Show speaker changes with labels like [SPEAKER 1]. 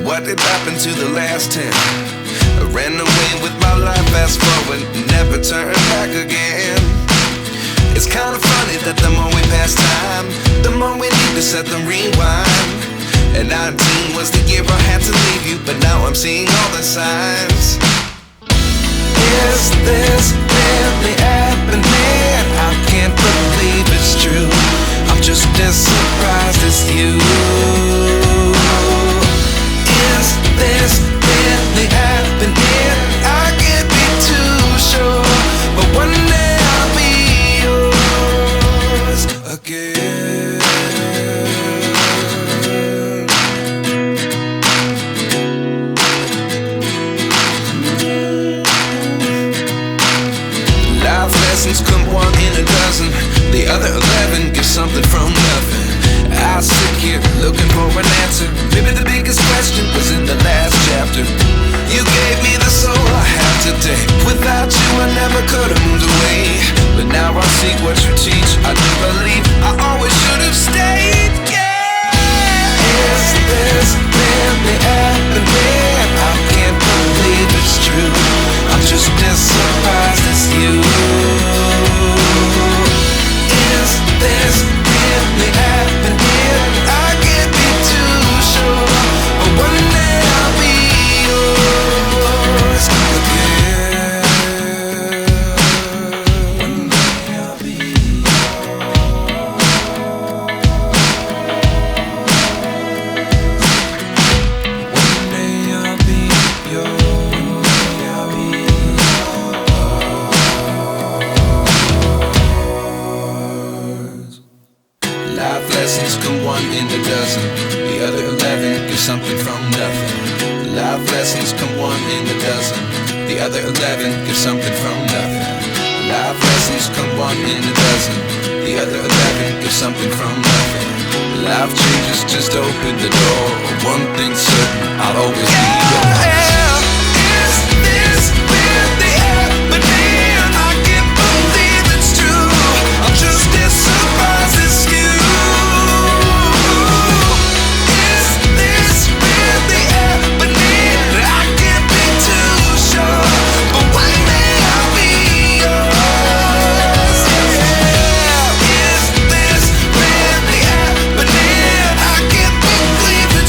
[SPEAKER 1] what did happen to the last 10? I ran away with my life, fast forward, never turn back again. It's kind of funny that the more we pass time, the more we need to set them rewind. And 19 was the year I had to leave you, but now I'm seeing all the signs. Is this really happening? I can't believe it's true. I'm just as surprised as you. Is this really happening? I can't be too sure, but one day I'll be yours again. Life lessons come one in a dozen. The other 11 get something from nothing. I sit here looking for an answer. Maybe the biggest question was in the last chapter. You gave me the soul I have today. Without you I never could have moved away. But now I see what you teach. I do believe I always should have stayed. Yeah. Is this really happening? I can't believe it's true. I'm just as surprised as you. Is this really happening? I can't be too sure, but one day I'll be yours again. One day I'll be yours. One day I'll be yours. One day I'll be yours. Life lessons come one in a dozen. The other 11 give something from nothing. Life lessons come one in a dozen. The other 11 give something from nothing. Life lessons come one in a dozen. The other 11 give something from nothing. Life changes just open the door. One thing's certain, I'll always be yours.